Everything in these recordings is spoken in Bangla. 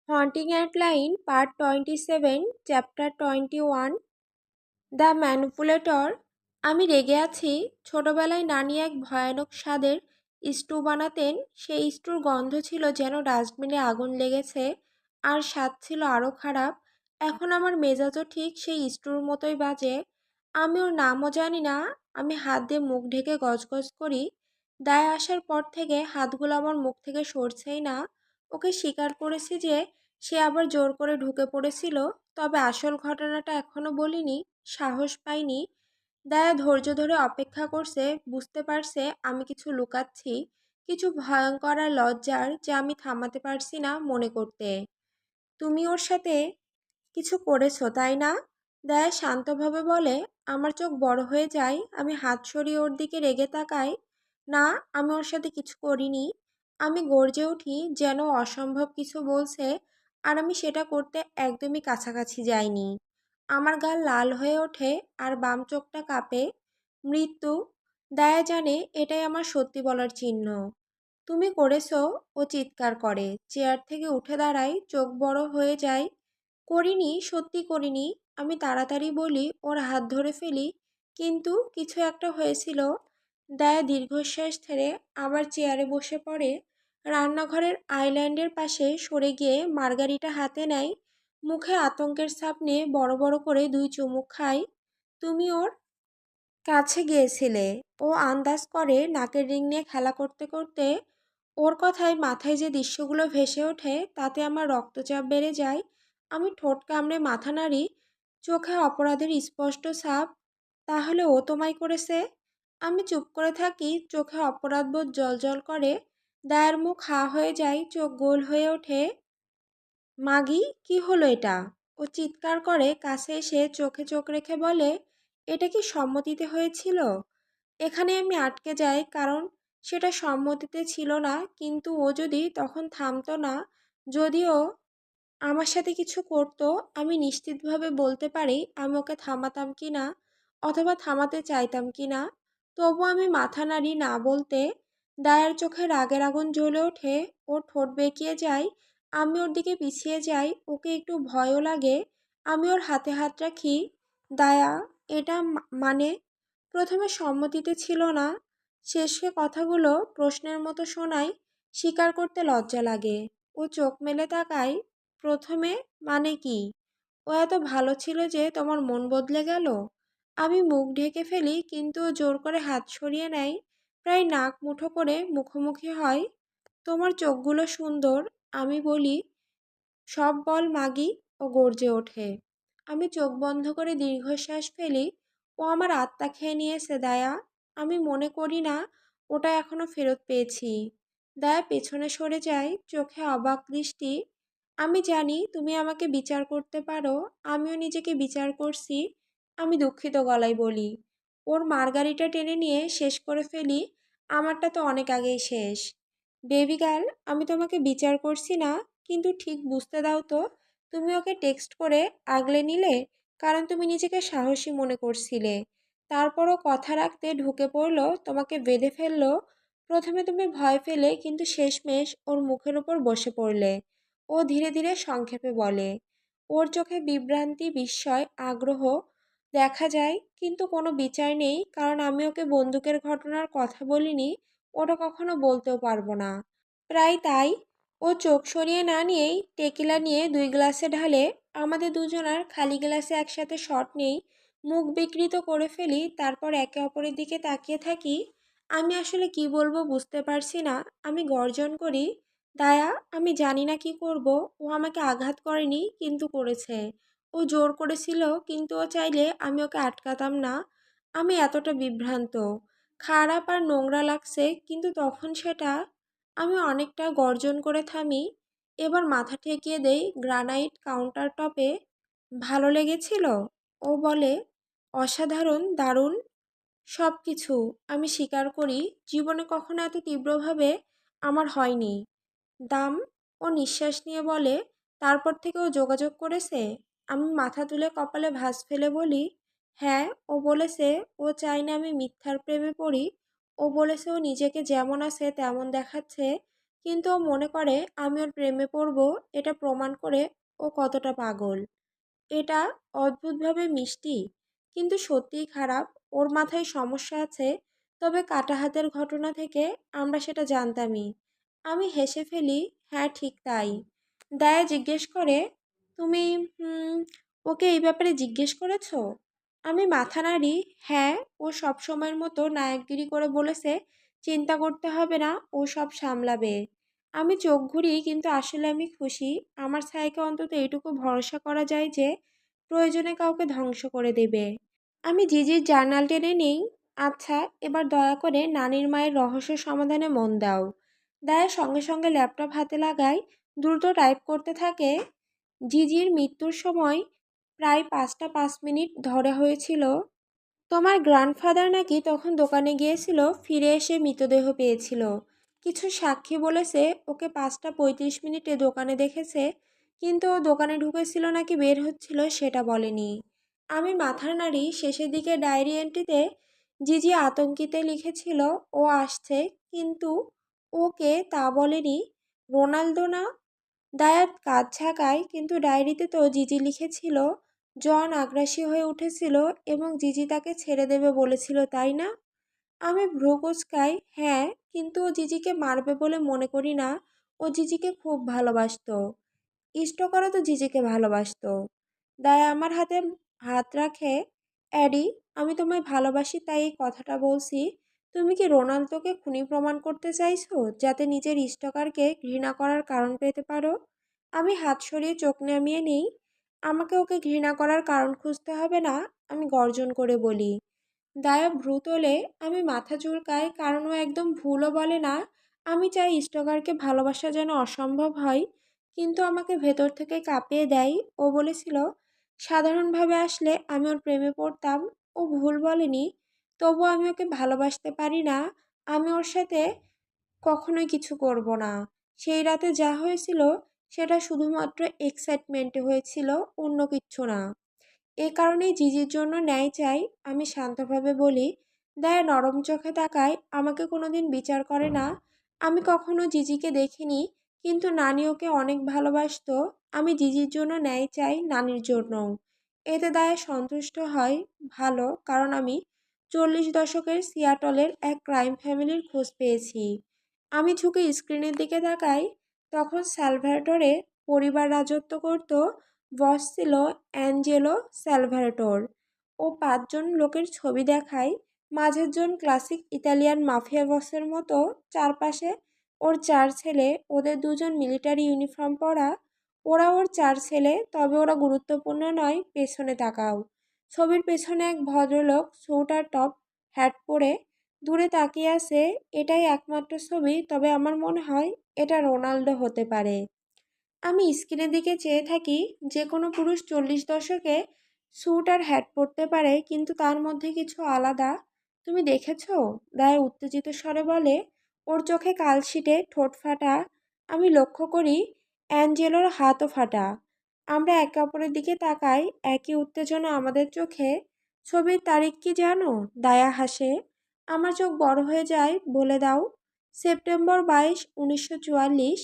Haunting at line part 27 chapter 21 the manipulator. আমি রেগে আছি। ছোটবেলায় নানি এক ভয়ানক স্বাদের স্টু বানাতেন। সেই স্টুর গন্ধ ছিল যেন ডাস্টবিনে আগুন লেগেছে, আর স্বাদ ছিল আরও খারাপ। এখন আমার মেজাজও ঠিক সেই স্টুর মতোই বাজে। আমি ওর নামও জানি না। আমি হাত দিয়ে মুখ ঢেকে গজগজ করি। দায় আসার পর থেকে হাতগুলো আমার মুখ থেকে সরছেই না। ওকে স্বীকার করেছি যে সে আবার জোর করে ঢুকে পড়েছিল, তবে আসল ঘটনাটা এখনো বলিনি। সাহস পাইনি। দায়া ধৈর্য ধরে অপেক্ষা করছে, বুঝতে পারছে আমি কিছু লুকাচ্ছি, কিছু ভয়ঙ্কর আর লজ্জার, যা আমি থামাতে পারছি না মনে করতে। তুমি ওর সাথে কিছু করেছো তাই না? দায়া শান্তভাবে বলে। আমার চোখ বড় হয়ে যায়। আমি হাত সরিয়ে ওর দিকে রেগে তাকাই। না, আমি ওর সাথে কিছু করিনি। আমি গর্জে উঠি যেন অসম্ভব কিছু বলছে, আর আমি সেটা করতে একদমই কাছাকাছি যাইনি। আমার গাল লাল হয়ে ওঠে আর বাম চোখটা কাঁপে। মৃত্যু। দায়া জানে এটাই আমার সত্যি বলার চিহ্ন। তুমি করেছো? ও চিৎকার করে। চেয়ার থেকে উঠে দাঁড়ায়, চোখ বড় হয়ে যায়। করিনি, সত্যি করিনি। আমি তাড়াতাড়ি বলি, ওর হাত ধরে ফেলি। কিন্তু কিছু একটা হয়েছিল। দায়া দীর্ঘশ্বাস ছেড়ে আবার চেয়ারে বসে পড়ে। রান্নাঘরের আইল্যান্ডের পাশে সরে গিয়ে মার্গারিটা হাতে নেয়। মুখে আতঙ্কের ছাপ নিয়ে বড় বড় করে দুই চুমুক খায়। তুমি ওর কাছে গিয়েছিলে? ও আন্দাজ করে নাকের রিং নিয়ে খেলা করতে করতে। ওর কথায় মাথায় যে দৃশ্যগুলো ভেসে ওঠে তাতে আমার রক্তচাপ বেড়ে যায়। আমি ঠোঁট কামড়ে মাথা নাড়ি। চোখে অপরাধের স্পষ্ট ছাপ। তাহলে ও তোমায় করেছে? আমি চুপ করে থাকি। চোখে অপরাধবোধ জ্বলজ্বল করে। দায়ের মুখ হা হয়ে যায়, চোখ গোল হয়ে ওঠে। মাগি, কি হলো এটা? ও চিৎকার করে কাছে এসে চোখে চোখ রেখে বলে, এটা কি সম্মতিতে হয়েছিল? এখানে আমি আটকে যাই, কারণ সেটা সম্মতিতে ছিল না। কিন্তু ও যদি তখন থামতো না, যদিও আমার সাথে কিছু করতো, আমি নিশ্চিতভাবে বলতে পারি আমি ওকে থামাতাম কি না, অথবা থামাতে চাইতাম কি না। তবু আমি মাথা নাড়ি না বলতে। দায়ার চোখে রাগের আগুন জ্বলে ওঠে। ওর ঠোঁট বেঁকিয়ে যায়। আমি ওর দিকে পিছিয়ে যাই। ওকে একটু ভয়ও লাগে। আমি ওর হাতে হাত রাখি। দায়া, এটা মানে প্রথমে সম্মতিতে ছিল না। শেষে কথাগুলো প্রশ্নের মতো শোনায়। স্বীকার করতে লজ্জা লাগে। ও চোখ মেলে তাকায়। প্রথমে মানে কি? ও এত ভালো ছিল যে তোমার মন বদলে গেল? আমি মুখ ঢেকে ফেলি, কিন্তু ও জোর করে হাত সরিয়ে নেয়। প্রায় নাক মুঠো করে মুখোমুখি হয়। তোমার চোখগুলো সুন্দর। আমি বলি, সব বল মাগি। ও গর্জে ওঠে। আমি চোখ বন্ধ করে দীর্ঘশ্বাস ফেলি। ও আমার আত্মা খেয়ে নিয়েছে দায়া। আমি মনে করি না ওটা এখনো ফেরত পেয়েছি। দায়া পেছনে সরে যায়, চোখে অবাক দৃষ্টি। আমি জানি তুমি আমাকে বিচার করতে পারো। আমিও নিজেকে বিচার করছি। আমি দুঃখিত গলায় বলি। ওর মার্গারিটা টেনে নিয়ে শেষ করে ফেলি। আমারটা তো অনেক আগেই শেষ। বেবি গার্ল, আমি তোমাকে বিচার করছি না, কিন্তু ঠিক বুঝতে দাও তো। তুমি ওকে টেক্সট করে আগলে নিলে, কারণ তুমি নিজেকে সাহসী মনে করছিলে। তারপরও কথা রাখতে ঢুকে পড়লো, তোমাকে বেঁধে ফেললো। প্রথমে তুমি ভয় পেলে, কিন্তু শেষমেশ ওর মুখের উপর বসে পড়লে। ও ধীরে ধীরে সংক্ষেপে বলে। ওর চোখে বিভ্রান্তি, বিস্ময়, আগ্রহ দেখা যায়, কিন্তু কোনো বিচার নেই, কারণ আমি ওকে বন্দুকের ঘটনার কথা বলিনি। ওটা কখনো বলতেও পারবো না। প্রায় তাই। ও চোখ সরিয়ে না নিয়েই টেকিলা নিয়ে 2 গ্লাসে ঢালে। আমাদের দুজনার খালি গ্লাসে একসাথে শট নেই। মুখ বিকৃত করে ফেলি, তারপর একে অপরের দিকে তাকিয়ে থাকি। আমি আসলে কি বলবো বুঝতে পারছি না। আমি গর্জন করি, দায়া, আমি জানি না কি করব। ও আমাকে আঘাত করেনি, কিন্তু করেছে। ও জোর করেছিল, কিন্তু ও চাইলে আমি ওকে আটকাতাম না। আমি এতটা বিভ্রান্ত, খারাপ আর নোংরা লাগছে, কিন্তু তখন সেটা। আমি অনেকটা গর্জন করে থামি। এবার মাথা ঠেকিয়ে দেই গ্রানাইট কাউন্টার টপে। ভালো লেগেছিল? ও বলে, অসাধারণ, দারুণ, সব কিছু। আমি স্বীকার করি, জীবনে কখনো এত তীব্রভাবে আমার হয়নি। দাম। ও নিঃশ্বাস নিয়ে বলে, তারপর থেকে ও যোগাযোগ করেছে? আমি মাথা তুলে কপালে ভাঁজ ফেলে বলি, হ্যাঁ। ও বলেছে ও চায় না আমি মিথ্যার প্রেমে পড়ি। ও বলেছে ও নিজেকে যেমন আছে তেমন দেখাচ্ছে, কিন্তু ও মনে করে আমি ওর প্রেমে পড়ব। এটা প্রমাণ করে ও কতটা পাগল। এটা অদ্ভুতভাবে মিষ্টি, কিন্তু সত্যিই খারাপ। ওর মাথায় সমস্যা আছে, তবে কাটা হাতের ঘটনা থেকে আমরা সেটা জানতামই। আমি হেসে ফেলি, হ্যাঁ ঠিক তাই। দায়া জিজ্ঞেস করে, তুমি ওকে এই ব্যাপারে জিজ্ঞেস করেছো? আমি মাথা নাড়ি, হ্যাঁ। ও সব সময়ের মতো নায়কগিরি করে বলেছে চিন্তা করতে হবে না, ও সব সামলাবে। আমি চোখ ঘুরি, কিন্তু আসলে আমি খুশি। আমার ছাইকে অন্তত এইটুকু ভরসা করা যায় যে প্রয়োজনে কাউকে ধ্বংস করে দেবে। আমি জিজির জার্নাল টেনে নেই। আচ্ছা, এবার দয়া করে নানির মায়ের রহস্য সমাধানে মন দাও। দায়া সঙ্গে সঙ্গে ল্যাপটপ হাতে লাগায়, দ্রুত টাইপ করতে থাকে। জিজির মৃত্যুর সময় প্রায় 5টা 5 মিনিট ধরে হয়েছিল। তোমার গ্র্যান্ডফাদার নাকি তখন দোকানে গিয়েছিল, ফিরে এসে মৃতদেহ পেয়েছিল। কিছু সাক্ষী বলেছে ওকে 5টা 35 মিনিটে দোকানে দেখেছে, কিন্তু ও দোকানে ঢুকেছিল নাকি বের হচ্ছিল সেটা বলেনি। আমি মাথার নাড়ি। শেষের দিকে ডায়েরি এন্ট্রিতে জিজি আতঙ্কিতে লিখেছিল ও আসছে, কিন্তু ওকে তা বলেনি। রোনালদো না? দায়াত কাজ ঝাঁকায়, কিন্তু ডায়েরিতে তো জিজি লিখেছিল জন আগ্রাসী হয়ে উঠেছিল এবং জিজি তাকে ছেড়ে দেবে বলেছিল, তাই না? আমি ভ্রু কুঁচকাই, হ্যাঁ, কিন্তু ও জিজিকে মারবে বলে মনে করি না। ও জিজিকে খুব ভালোবাসতো। স্টকারও তো জিজিকে ভালোবাসতো। দায়া আমার হাতে হাত রাখে। অ্যাডি, আমি তোমায় ভালোবাসি তাই এই কথাটা বলছি। তুমি কি রোনালদোকে খুনি প্রমাণ করতে চাইছো, যাতে নিজের স্টকারকে ঘৃণা করার কারণ পেতে পারো? আমি হাত সরিয়ে চোখ নামিয়ে নিই। আমাকে ওকে ঘৃণা করার কারণ খুঁজতে হবে না, আমি গর্জন করে বলি। দায়া ভ্রু তোলে। আমি মাথা চুলকাই, কারণ ও একদম ভুলও বলে না। আমি চাই স্টকারকে ভালোবাসা যেন অসম্ভব হয়, কিন্তু আমাকে ভেতর থেকে কাঁপিয়ে দেয়। ও বলেছিল সাধারণভাবে আসলে আমি ওর প্রেমে পড়তাম। ও ভুল বলেনি, তবু আমি ওকে ভালোবাসতে পারি না। আমি ওর সাথে কখনোই কিছু করব না। সেই রাতে যা হয়েছিল সেটা শুধুমাত্র এক্সাইটমেন্টে হয়েছিল, অন্য কিচ্ছু না। এ কারণেই জিজির জন্য ন্যায় চাই। আমি শান্তভাবে বলি। দায়া নরম চোখে তাকায়। আমাকে কোনোদিন বিচার করে না। আমি কখনো জিজিকে দেখিনি, কিন্তু নানি ওকে অনেক ভালোবাসতো। আমি জিজির জন্য ন্যায় চাই, নানির জন্যও। এতে দায়া সন্তুষ্ট হয়। ভালো, কারণ আমি 40 দশকের সিয়াটলের এক ক্রাইম ফ্যামিলির খোঁজ পেয়েছি। আমি ঝুঁকে স্ক্রিনের দিকে তাকাই। তখন সালভ্যাটোরে পরিবার রাজত্ব করত। বস ছিল অ্যাঞ্জেলো স্যালভাটোর। ও 5জন লোকের ছবি দেখায়। মাঝের জন ক্লাসিক ইতালিয়ান মাফিয়া বসের মতো। চারপাশে ওর 4 ছেলে, ওদের 2জন মিলিটারি ইউনিফর্ম পরা। ওরা ওর 4 ছেলে, তবে ওরা গুরুত্বপূর্ণ নয়। পেছনে তাকাও। ছবির পেছনে এক ভদ্রলোক স্যুট আর টপ হ্যাট পরে দূরে তাকিয়ে আছে। এটাই একমাত্র ছবি, তবে আমার মনে হয় এটা রোনালদো হতে পারে। আমি স্ক্রিনের দিকে চেয়ে থাকি। যে কোনো পুরুষ 40 দশকে স্যুট আর হ্যাট পরতে পারে, কিন্তু তার মধ্যে কিছু আলাদা। তুমি দেখেছো? দায় উত্তেজিত স্বরে বলে। ওর চোখে কালশিটে, ঠোঁট ফাটা। আমি লক্ষ্য করি অ্যাঞ্জেলোর হাতও ফাটা। আমরা একে অপরের দিকে তাকাই, একই উত্তেজনা আমাদের চোখে। ছবির তারিখ কি জানো? দায়া হাসে। আমার চোখ বড় হয়ে যায়। বলে দাও। সেপ্টেম্বর 22, 1944।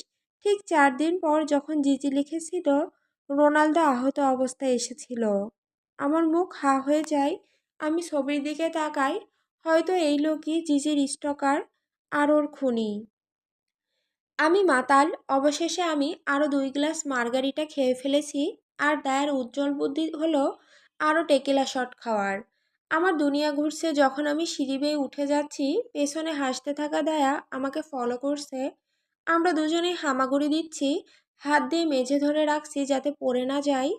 ঠিক 4 দিন পর যখন জিজি লিখেছিল রোনালদো আহত অবস্থায় এসেছিল। আমার মুখ হা হয়ে যায়। আমি ছবির দিকে তাকাই। হয়তো এই লোকই জিজির স্টকার আর ওর খুনি। আমি মাতাল। অবশেষে আমি আরও 2 গ্লাস মার্গারিটা খেয়ে ফেলেছি। আর দায়ের উজ্জ্বল বুদ্ধি হলো আরও টেকিলা শট খাওয়ার। আমার দুনিয়া ঘুরছে। যখন আমি সিঁড়ি বেয়ে উঠে যাচ্ছি, পেছনে হাসতে থাকা দায়া আমাকে ফলো করছে। আমরা দুজনেই হামাগুড়ি দিচ্ছি। হাত দিয়ে মেঝে ধরে রাখছি যাতে পড়ে না যাই।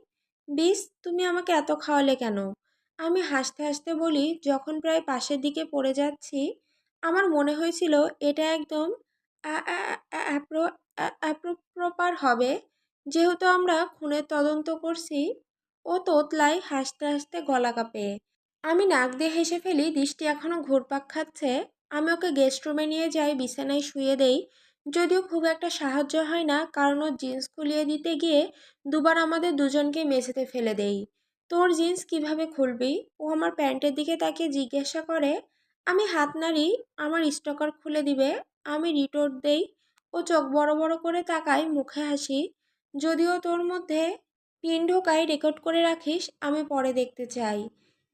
বিষ, তুমি আমাকে এত খাওয়ালে কেন? আমি হাসতে হাসতে বলি। যখন প্রায় পাশের দিকে পড়ে যাচ্ছি, আমার মনে হয়েছিল এটা একদম অ্যাপ্রোপ্রপার হবে, যেহেতু আমরা খুনের তদন্ত করছি। ও তোতলায় হাসতে হাসতে গলা কাঁপে। আমি নাক দিয়ে হেসে ফেলি। দৃষ্টি এখনো ঘুরপাক খাচ্ছে। আমি ওকে গেস্ট রুমে নিয়ে যাই, বিছানায় শুয়ে দেই। যদিও খুব একটা সাহায্য হয় না, কারণ ওর জিন্স খুলিয়ে দিতে গিয়ে দুবার আমাদের দুজনকে মেঝেতে ফেলে দেই। তোর জিন্স কিভাবে খুলবি? ও আমার প্যান্টের দিকে তাকিয়ে জিজ্ঞাসা করে। আমি হাত নাড়ি। আমার স্টকার খুলে দিবে। আমি রিটোর দেই, ও চোখ বড় বড় করে তাকায়, মুখে হাসি। যদিও তোর মধ্যে পিন ঢোকায় রেকর্ড করে রাখিস, আমি পরে দেখতে চাই।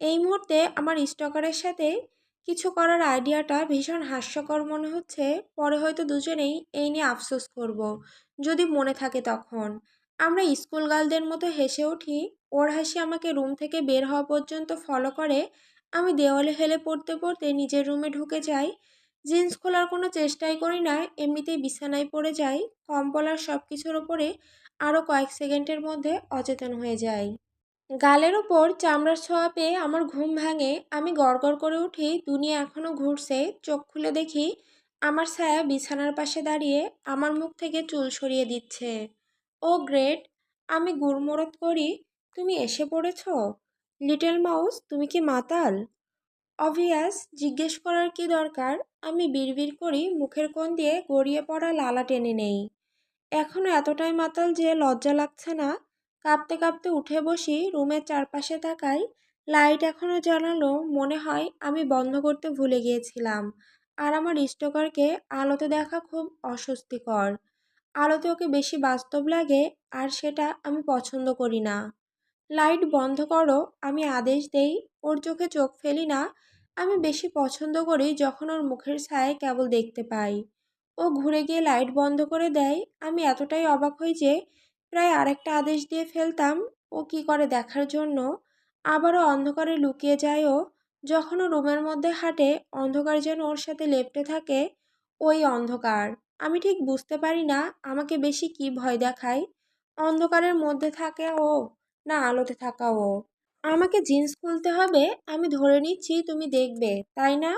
এই মুহূর্তে আমার স্টকারের সাথে কিছু করার আইডিয়াটা ভীষণ হাস্যকর মনে হচ্ছে। পরে হয়তো দুজনেই এই নিয়ে আফসোস করব, যদি মনে থাকে তখন। আমরা স্কুল গার্লদের মতো হেসে উঠি। ওর হাসি আমাকে রুম থেকে বের হওয়া পর্যন্ত ফলো করে। আমি দেওয়ালে হেলে পড়তে পড়তে নিজের রুমে ঢুকে যাই। জিন্স খোলার কোনো চেষ্টাই করি না, এমনিতেই বিছানায় পড়ে যাই। কম্বল আর সব কিছুর ওপরে আরও কয়েক সেকেন্ডের মধ্যে অচেতন হয়ে যাই। গালের ওপর চামড়ার ছোঁয়া পেয়ে আমার ঘুম ভাঙে। আমি গড়গড় করে উঠি, দুনিয়া এখনও ঘুরছে। চোখ খুলে দেখি আমার ছায়া বিছানার পাশে দাঁড়িয়ে আমার মুখ থেকে চুল সরিয়ে দিচ্ছে। ও গ্রেট! আমি গুড়মুড়ত করি, তুমি এসে পড়েছ? লিটল মাউস, তুমি কি মাতাল? অবভিয়াস, জিজ্ঞেস করার কি দরকার? আমি বিড়বিড় করি, মুখের কোণ দিয়ে গড়িয়ে পড়া লালা টেনে নেই। এখনো এতটাই মাতাল যে লজ্জা লাগছে না? কাঁপতে কাঁপতে উঠে বসি, রুমের চারপাশে তাকাই। লাইট এখনো জ্বালানো, মনে হয় আমি বন্ধ করতে ভুলে গিয়েছিলাম। আর আমার স্টোকারকে আলোতে দেখা খুব অস্বস্তিকর। আলোতে ওকে বেশি বাস্তব লাগে, আর সেটা আমি পছন্দ করি না। লাইট বন্ধ করো, আমি আদেশ দেই। ওর চোখে চোখ ফেলি না। আমি বেশি পছন্দ করি যখন ওর মুখের ছায়া কেবল দেখতে পাই। ও ঘুরে গিয়ে লাইট বন্ধ করে দেয়। আমি এতটাই অবাক হই যে প্রায় আরেকটা আদেশ দিয়ে ফেলতাম ও কি করে দেখার জন্য। আবারও অন্ধকারে লুকিয়ে যায় ও। যখন ও রুমের মধ্যে হাঁটে, অন্ধকার যেন ওর সাথে লেপ্টে থাকে। ওই অন্ধকার, আমি ঠিক বুঝতে পারি না আমাকে বেশি কি ভয় দেখায়, অন্ধকারের মধ্যে থাকে ও, না আলোতে থাকা ও। আমাকে জিন্স খুলতে হবে, আমি ধরে নিচ্ছি তুমি দেখবে, তাই না?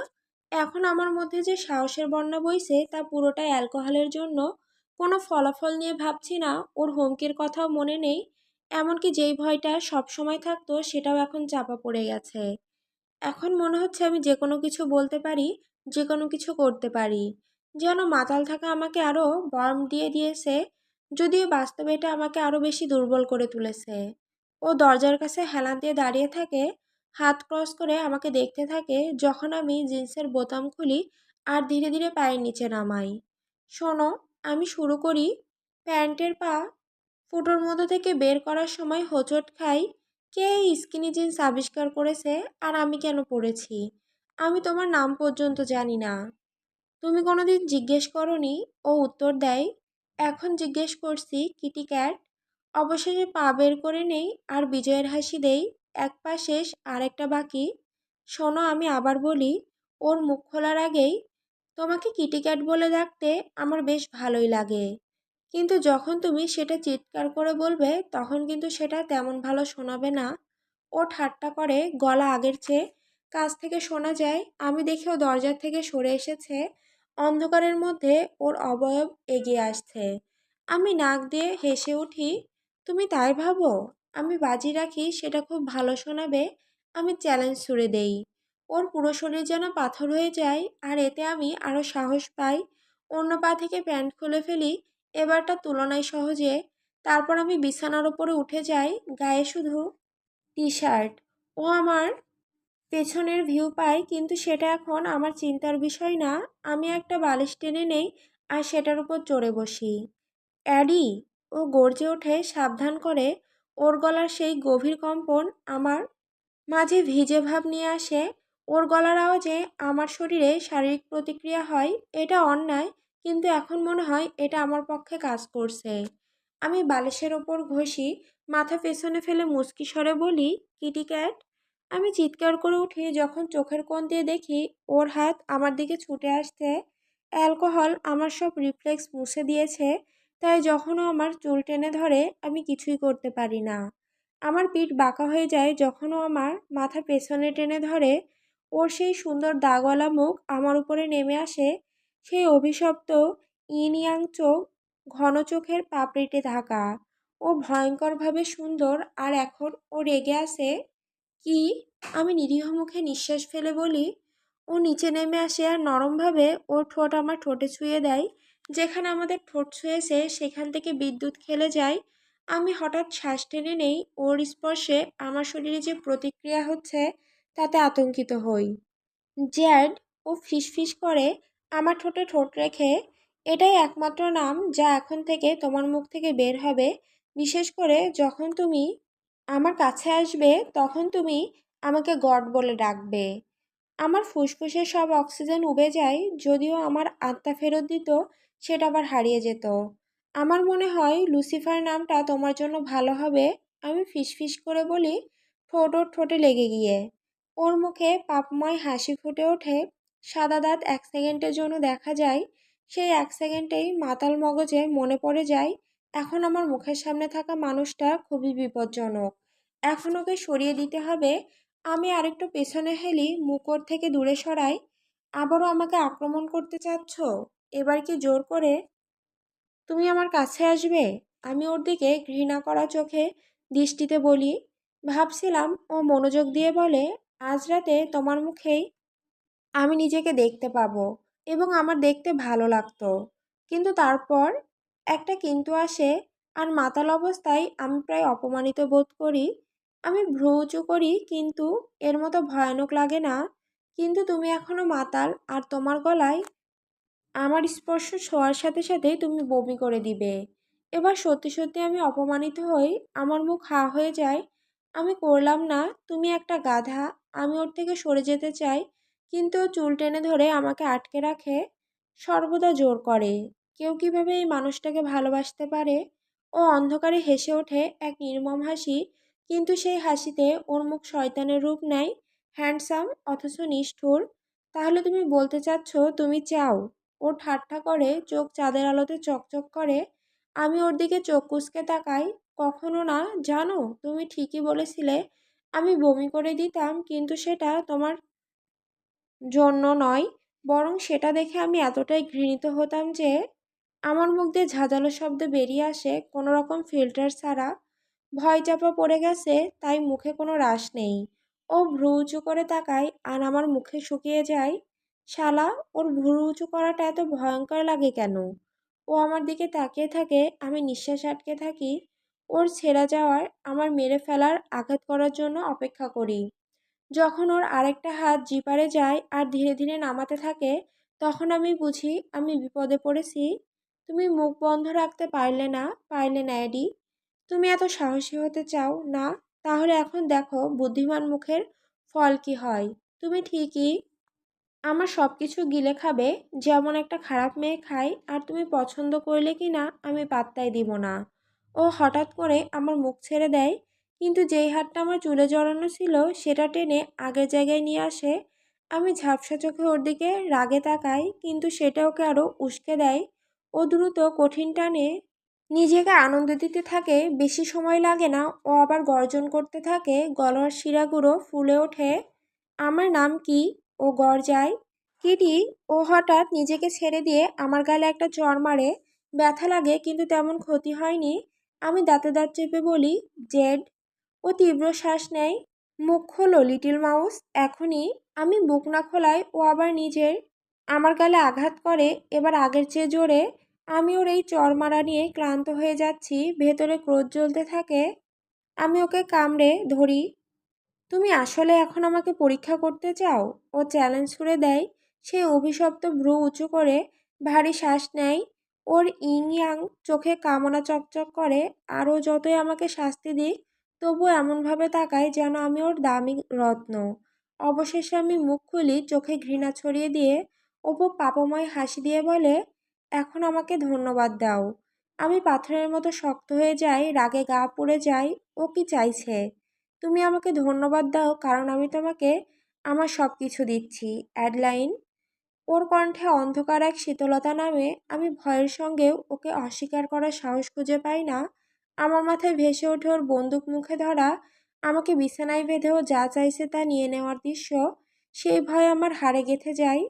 এখন আমার মধ্যে যে সাহসের বন্যা বইছে তা পুরোটাই অ্যালকোহলের জন্য। কোনো ফলাফল নিয়ে ভাবছি না, ওর হুমকির কথাও মনে নেই। এমনকি যেই ভয়টা সব সময় থাকতো সেটাও এখন চাপা পড়ে গেছে। এখন মনে হচ্ছে আমি যে কোনো কিছু বলতে পারি, যে কোনো কিছু করতে পারি। যেন মাতাল থাকা আমাকে আরও বর্ম দিয়ে দিয়েছে, যদিও বাস্তবে এটা আমাকে আরও বেশি দুর্বল করে তুলেছে। ও দরজার কাছে হেলান দিয়ে দাঁড়িয়ে থাকে, হাত ক্রস করে আমাকে দেখতে থাকে যখন আমি জিন্সের বোতাম খুলি আর ধীরে ধীরে পায়ের নিচে নামাই। শোনো, আমি শুরু করি। প্যান্টের পা ফুটোর মধ্যে থেকে বের করার সময় হোঁচট খাই। কে এই স্কিনি জিন্স আবিষ্কার করেছে, আর আমি কেন পড়েছি? আমি তোমার নাম পর্যন্ত জানি না। তুমি কোনোদিন জিজ্ঞেস করনি? ও উত্তর দেয়, এখন জিজ্ঞেস করছি কিটি ক্যাট। অবশেষে পা বের করে নেই আর বিজয়ের হাসি দেই। এক পা শেষ, আরেকটা বাকি। শোনো, আমি আবার বলি। ওর মুখ খোলার আগেই, তোমাকে কিটি ক্যাট বলে ডাকতে আমার বেশ ভালোই লাগে, কিন্তু যখন তুমি সেটা চিৎকার করে বলবে তখন কিন্তু সেটা তেমন ভালো শোনাবে না। ও ঠাট্টা করে, গলা আগের চেয়ে কাছ থেকে শোনা যায়। আমি দেখেও দরজার থেকে সরে এসেছে। অন্ধকারের মধ্যে ওর অবয়ব এগিয়ে আসছে। আমি নাক দিয়ে হেসে উঠি। তুমি তাই ভাবো? আমি বাজি রাখি সেটা খুব ভালো শোনাবে। আমি চ্যালেঞ্জ ছুড়ে দেই। ওর পুরো শরীর যেন পাথর হয়ে যায়, আর এতে আমি আরও সাহস পাই। অন্য পা থেকে প্যান্ট খুলে ফেলি, এবারটা তুলনায় সহজে। তারপর আমি বিছানার ওপরে উঠে যাই, গায়ে শুধু টি শার্ট। ও আমার পেছনের ভিউ পাই, কিন্তু সেটা এখন আমার চিন্তার বিষয় না। আমি একটা বালিশ টেনে নেই আর সেটার উপর চড়ে বসি। অ্যাডি! ও গর্জে ওঠে, সাবধান করে। ওর গলার সেই গভীর কম্পন আমার মাঝে ভিজে ভাব নিয়ে আসে। ওর গলার আওয়াজে আমার শরীরে শারীরিক প্রতিক্রিয়া হয়। এটা অন্যায়, কিন্তু এখন মনে হয় এটা আমার পক্ষে কাজ করছে। আমি বালিশের ওপর ঘষি, মাথা পেছনে ফেলে মুচকি স্বরে বলি, কিটি ক্যাট। আমি চিৎকার করে উঠি যখন চোখের কোণ দিয়ে দেখি ওর হাত আমার দিকে ছুটে আসছে। অ্যালকোহল আমার সব রিফ্লেক্স মুছে দিয়েছে, তাই যখনও আমার চুল টেনে ধরে আমি কিছুই করতে পারি না। আমার পিঠ বাঁকা হয়ে যায় যখনও আমার মাথা পেছনে টেনে ধরে। ওর সেই সুন্দর দাগওয়ালা মুখ আমার উপরে নেমে আসে, সেই অভিশপ্ত ইন ইয়াং চোখ, ঘন চোখের পাপড়িতে ঢাকা। ও ভয়ঙ্করভাবে সুন্দর, আর এখন ও রেগে আছে। কি? আমি নিরীহ মুখে নিঃশ্বাস ফেলে বলি। ও নিচে নেমে আসে আর নরমভাবে ওর ঠোঁট আমার ঠোঁটে ছুঁয়ে দেয়। যেখানে আমাদের ঠোঁট ছুঁয়েছে সেখান থেকে বিদ্যুৎ খেলে যায়। আমি হঠাৎ শ্বাস টেনে নেই। ওর স্পর্শে আমার শরীরে যে প্রতিক্রিয়া হচ্ছে তাতে আতঙ্কিত হই। জ্যাড! ও ফিসফিস করে আমার ঠোঁটে ঠোঁট রেখে। এটাই একমাত্র নাম যা এখন থেকে তোমার মুখ থেকে বের হবে। বিশেষ করে যখন তুমি আমার কাছে আসবে তখন তুমি আমাকে গড বলে ডাকবে। আমার ফুসফুসে সব অক্সিজেন উবে যায়, যদিও আমার আত্মা ফেরত দিত সেটা আবার হারিয়ে যেত। আমার মনে হয় লুসিফার নামটা তোমার জন্য ভালো হবে। আমি ফিসফিস করে বলি, ঠোঁট ওর ঠোঁটে লেগে গিয়ে। ওর মুখে পাপময় হাসি ফুটে ওঠে। সাদা দাঁত 1 সেকেন্ডের জন্য দেখা যায়। সেই 1 সেকেন্ডেই মাতাল মগজে মনে পড়ে যায় এখন আমার মুখের সামনে থাকা মানুষটা খুবই বিপজ্জনক। এখন ওকে সরিয়ে দিতে হবে। আমি আরেকটু পেছনে হেলি, মুখ ওর থেকে দূরে সরাই। আবারও আমাকে আক্রমণ করতে চাচ্ছ? এবার কি জোর করে তুমি আমার কাছে আসবে? আমি ওর দিকে ঘৃণা করা চোখে দৃষ্টিতে বলি। ভাবছিলাম ও মনোযোগ দিয়ে বলে, আজ রাতে তোমার মুখেই আমি নিজেকে দেখতে পাবো এবং আমার দেখতে ভালো লাগতো। কিন্তু তারপর একটা কিন্তু আসে, আর মাতাল অবস্থায় আমি প্রায় অপমানিত বোধ করি। আমি ভ্রু উঁচু করি, কিন্তু এর মতো ভয়ানক লাগে না। কিন্তু তুমি এখনো মাতাল, আর তোমার গলায় আমার স্পর্শ ছোঁয়ার সাথে সাথেই তুমি বমি করে দিবে। এবার সত্যি সত্যি আমি অপমানিত হই। আমার মুখ হা হয়ে যায়। আমি করলাম না, তুমি একটা গাধা। আমি ওর থেকে সরে যেতে চাই, কিন্তু ও চুল টেনে ধরে আমাকে আটকে রাখে। সর্বদা জোর করে। কেউ কিভাবে এই মানুষটাকে ভালোবাসতে পারে? ও অন্ধকারে হেসে ওঠে এক নির্মম হাসি, কিন্তু সেই হাসিতে ওর মুখ শয়তানের রূপ নেয়। হ্যান্ডসাম অথচ নিষ্ঠুর। তাহলে তুমি বলতে চাচ্ছ তুমি চাও? ও ঠাট্টা করে, চোখ চাঁদের আলোতে চকচক করে। আমি ওর দিকে চোখ কুঁচকে তাকাই। কখনো না, জানো, তুমি ঠিকই বলেছিলে। আমি বমি করে দিতাম, কিন্তু সেটা তোমার জন্য নয়, বরং সেটা দেখে আমি এতটাই ঘৃণিত হতাম যে আমার মুখ দিয়ে ঝাঁঝালো শব্দ বেরিয়ে আসে কোনো রকম ফিল্টার ছাড়া। ভয় চাপা পড়ে গেছে, তাই মুখে কোনো রাশ নেই। ও ভ্রু উঁচু করে তাকায়, আর আমার মুখে শুকিয়ে যায়। শালা, ওর ভ্রু উঁচু করাটা এত ভয়ঙ্কর লাগে কেন? ও আমার দিকে তাকিয়ে থাকে, আমি নিঃশ্বাস আটকে থাকি। ওর ছেড়ে যাওয়ার, আমার মেরে ফেলার, আঘাত করার জন্য অপেক্ষা করি। যখন ওর আরেকটা হাত জিপারে যায় আর ধীরে ধীরে নামাতে থাকে, তখন আমি বুঝি আমি বিপদে পড়েছি। তুমি মুখ বন্ধ রাখতে পারলে না এডি। তুমি এত সাহসী হতে চাও না? তাহলে এখন দেখো বুদ্ধিমান মুখের ফল কি হয়। তুমি ঠিকই আমার সব কিছু গিলে খাবে, যেমন একটা খারাপ মেয়ে খায়, আর তুমি পছন্দ করলে কি না আমি পাত্তাই দিব না। ও হঠাৎ করে আমার মুখ ছেড়ে দেয়, কিন্তু যেই হাতটা আমার চুলে জড়ানো ছিল সেটা টেনে আগের জায়গায় নিয়ে আসে। আমি ঝাপসা চোখে ওর দিকে রাগে তাকাই, কিন্তু সেটা ওকে আরও উস্কে দেয়। ও দ্রুত কঠিন টানে নিজেকে আনন্দ দিতে থাকে। বেশি সময় লাগে না, ও আবার গর্জন করতে থাকে। গলার শিরাগুলো ফুলে ওঠে। আমার নাম কি? ও গর্জায়। কিটি। ও হঠাৎ নিজেকে ছেড়ে দিয়ে আমার গালে একটা চড় মারে। ব্যথা লাগে, কিন্তু তেমন ক্ষতি হয়নি। আমি দাঁতে দাঁত চেপে বলি, জেড। ও তীব্র শ্বাস নেয়। মুখ খোলো লিটিল মাউস, এখনই। আমি বুক না খোলায় ও আবার নিজের আমার গালে আঘাত করে, এবার আগের চেয়ে জোরে। আমি ওর এই চড় মারা নিয়ে ক্লান্ত হয়ে যাচ্ছি, ভেতরে ক্রোধ জ্বলতে থাকে। আমি ওকে কামড়ে ধরি। তুমি আসলে এখন আমাকে পরীক্ষা করতে চাও? ও চ্যালেঞ্জ ছুড়ে দেয়। সে অভিশপ্ত ভ্রু উঁচু করে ভারী শ্বাস নেয়। ওর ইং ইয়াং চোখে কামনা চকচক করে। আর ও যতই আমাকে শাস্তি দিক, তবুও এমনভাবে তাকায় যেন আমি ওর দামি রত্ন। অবশেষে আমি মুখ খুলি, চোখে ঘৃণা ছড়িয়ে দিয়ে। অপু পাপময় হাসি দিয়ে বলে, এখন আমাকে ধন্যবাদ দাও। আমি পাথরের মতো শক্ত হয়ে যাই, রাগে গা পুড়ে যায়। ও কি চাইছে? তুমি আমাকে ধন্যবাদ দাও কারণ আমি তোমাকে আমার সব কিছু দিচ্ছি, অ্যাডলাইন। ওর কণ্ঠে অন্ধকার এক শীতলতা নামে। আমি ভয়ের সঙ্গেও ওকে অস্বীকার করার সাহস খুঁজে পাই না। আমার মাথায় ভেসে ওঠে ওর বন্দুক মুখে ধরা, আমাকে বিছানায় বেঁধে ও যা চাইছে তা নিয়ে নেওয়ার দৃশ্য। সেই ভয় আমার হাড়ে গেঁথে যায়।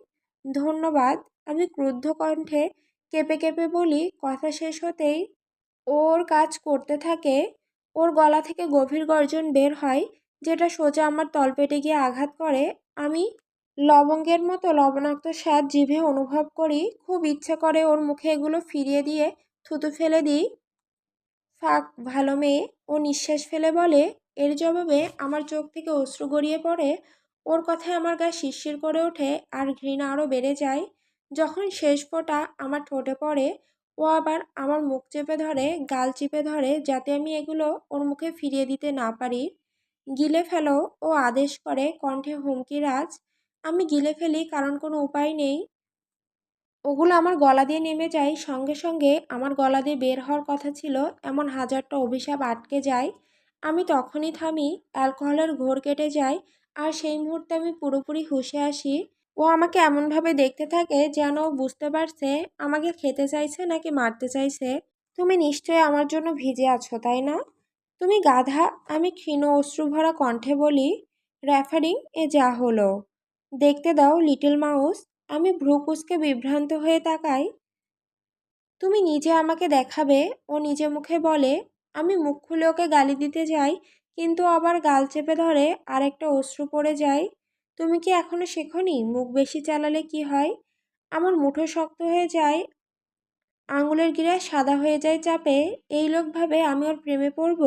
ধন্যবাদ, আমি ক্রুদ্ধ কণ্ঠে কেঁপে কেঁপে বলি। কথা শেষ হতেই ওর কাজ করতে থাকে। ওর গলা থেকে গভীর গর্জন বের হয়, যেটা সোজা আমার তলপেটে গিয়ে আঘাত করে। আমি লবঙ্গের মতো লবণাক্ত স্বাদ জিভে অনুভব করি। খুব ইচ্ছে করে ওর মুখে এগুলো ফিরিয়ে দিয়ে থুতু ফেলে দিই। ফাক, ভালো মেয়ে। ও নিঃশ্বাস ফেলে বলে। এর জবাবে আমার চোখ থেকে অশ্রু গড়িয়ে পড়ে। ওর কথায় আমার গা শিরশির করে ওঠে, আর ঘৃণা আরও বেড়ে যায়। যখন শেষ ফোঁটা আমার ঠোঁটে পড়ে, ও আবার আমার মুখ চেপে ধরে, গাল চিপে ধরে, যাতে আমি এগুলো ওর মুখে ফিরিয়ে দিতে না পারি। গিলে ফেলো, ও আদেশ করে, কণ্ঠে হুমকির আঁচ। আমি গিলে ফেলি, কারণ কোনো উপায় নেই। ওগুলো আমার গলা দিয়ে নেমে যায়, সঙ্গে সঙ্গে আমার গলা দিয়ে বের হওয়ার কথা ছিল এমন হাজারটা অভিশাপ আটকে যায়। আমি তখনই থামি, অ্যালকোহলের ঘোর কেটে যায়, আর সেই মুহূর্তে আমি পুরোপুরি হুঁশে আসি। ও আমাকে এমনভাবে দেখতে থাকে যেন ও বুঝতে পারছে আমাকে খেতে চাইছে নাকি মারতে চাইছে। তুমি নিশ্চয়ই আমার জন্য ভিজে আছো, তাই না? তুমি গাধা, আমি ক্ষীণ অশ্রুভরা কণ্ঠে বলি। রেফারিং, এ যা হলো। দেখতে দাও লিটল মাউস। আমি ভ্রু কুঁচকে বিভ্রান্ত হয়ে তাকাই। তুমি নিজে আমাকে দেখাবে, ও নিজে মুখে বলে। আমি মুখ খুলে ওকে গালি দিতে যাই, কিন্তু আবার গাল চেপে ধরে, আর একটা অশ্রু পড়ে যায়। তুমি কি এখনো শেখোনি মুখ বেশি চালালে কি হয়? আমার মুঠো শক্ত হয়ে যায়, আঙুলের গিরা সাদা হয়ে যায় চাপে। এই লোক ভাবে আমি ওর প্রেমে পড়ব।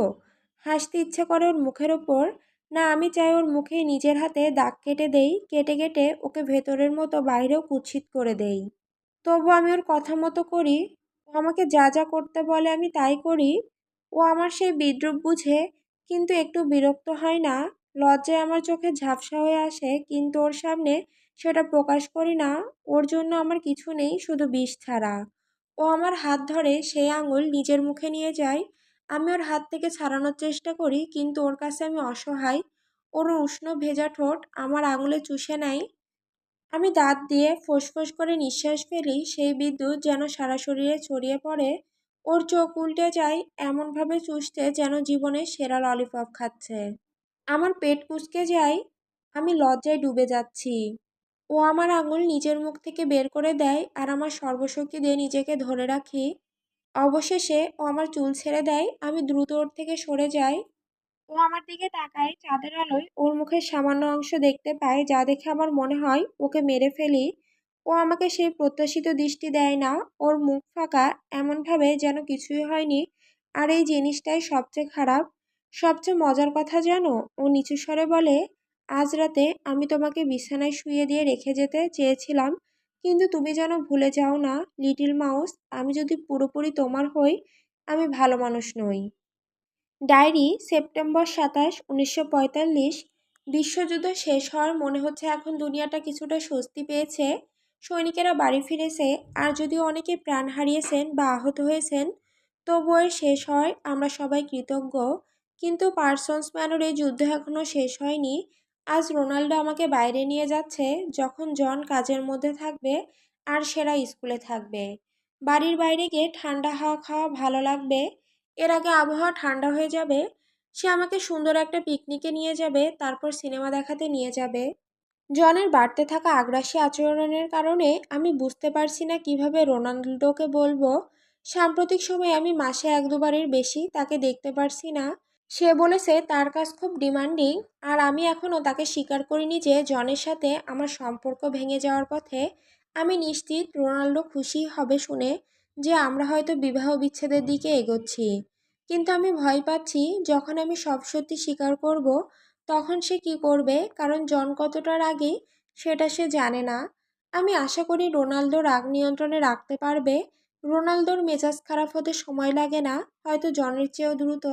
হাসতে ইচ্ছে করে ওর মুখের ওপর। না, আমি চাই ওর মুখে নিজের হাতে দাগ কেটে দেই, কেটে কেটে ওকে ভেতরের মতো বাইরেও কুৎসিত করে দেই। তবু আমি ওর কথা মতো করি। ও আমাকে যা যা করতে বলে আমি তাই করি। ও আমার সেই বিদ্রূপ বুঝে, কিন্তু একটু বিরক্ত হয় না। লজ্জায় আমার চোখে ঝাপসা হয়ে আসে, কিন্তু ওর সামনে সেটা প্রকাশ করি না। ওর জন্য আমার কিছু নেই, শুধু বিষ ছাড়া। ও আমার হাত ধরে, সেই আঙুল নিজের মুখে নিয়ে যায়। আমি ওর হাত থেকে ছাড়ানোর চেষ্টা করি, কিন্তু ওর কাছে আমি অসহায়। ওর উষ্ণ ভেজা ঠোঁট আমার আঙুলে চুষে নেয়। আমি দাঁত দিয়ে ফোঁস-ফোঁস করে নিঃশ্বাস ফেলি, সেই বিদ্যুৎ যেন সারা শরীরে ছড়িয়ে পড়ে। ওর চোখ উল্টে যায়, এমনভাবে চুষছে যেন জীবনের সেরা ললিপপ খাচ্ছে। আমার পেট কুঁচকে যায়, আমি লজ্জায় ডুবে যাচ্ছি। ও আমার আঙুল নিজের মুখ থেকে বের করে দেয়, আর আমার সর্বশক্তি দিয়ে নিজেকে ধরে রাখি। অবশেষে ও আমার চুল ছেড়ে দেয়, আমি দ্রুত ওর থেকে সরে যাই। ও আমার দিকে তাকায়, চাঁদের আলোয় ওর মুখের সামান্য অংশ দেখতে পায়, যা দেখে আমার মনে হয় ওকে মেরে ফেলি। ও আমাকে সেই প্রত্যাশিত দৃষ্টি দেয় না, ওর মুখ ফাঁকা, এমনভাবে যেন কিছুই হয়নি। আর এই জিনিসটাই সবচেয়ে খারাপ। সবচেয়ে মজার কথা জানো, ও নিচু স্বরে বলে, আজ রাতে আমি তোমাকে বিছানায় শুইয়ে দিয়ে রেখে যেতে চেয়েছিলাম, কিন্তু তুমি যেন ভুলে যাও না লিটল মাউস, আমি যদি পুরোপুরি তোমার হই, আমি ভালো মানুষ নই। Diary, September ২৭, ১৯৪৫। বিশ্বযুদ্ধ শেষ হওয়ার মনে হচ্ছে এখন দুনিয়াটা কিছুটা স্বস্তি পেয়েছে। সৈনিকেরা বাড়ি ফিরেছে, আর যদিও অনেকে প্রাণ হারিয়েছেন বা আহত হয়েছেন, তবুও এর শেষ হয় আমরা সবাই কৃতজ্ঞ। কিন্তু পার্সন্স ম্যানরে যুদ্ধ এখনও শেষ হয়নি। আজ রোনাল্ডো আমাকে বাইরে নিয়ে যাচ্ছে, যখন জন কাজের মধ্যে থাকবে আর সেরা স্কুলে থাকবে। বাড়ির বাইরে গিয়ে ঠান্ডা হাওয়া খাওয়া ভালো লাগবে। এর আগে আবহাওয়া ঠান্ডা হয়ে যাবে। সে আমাকে সুন্দর একটা পিকনিকে নিয়ে যাবে, তারপর সিনেমা দেখাতে নিয়ে যাবে। জনের বাড়তে থাকা আগ্রাসী আচরণের কারণে আমি বুঝতে পারছি না কিভাবে রোনাল্ডোকে বলবো। সাম্প্রতিক সময়ে আমি মাসে এক দুবারের বেশি তাকে দেখতে পারছি না। সে বলেছে তার কাজ খুব ডিমান্ডিং, আর আমি এখনও তাকে স্বীকার করিনি যে জনের সাথে আমার সম্পর্ক ভেঙে যাওয়ার পথে। আমি নিশ্চিত রোনাল্ডো খুশি হবে শুনে যে আমরা হয়তো বিবাহ বিচ্ছেদের দিকে এগোচ্ছি। কিন্তু আমি ভয় পাচ্ছি, যখন আমি সব সত্যি স্বীকার করব, তখন সে কি করবে, কারণ জন কতটা রাগী সেটা সে জানে না। আমি আশা করি রোনাল্ডো রাগ নিয়ন্ত্রণে রাখতে পারবে। রোনাল্ডোর মেজাজ খারাপ হতে সময় লাগে না, হয়তো জনের চেয়েও দ্রুত।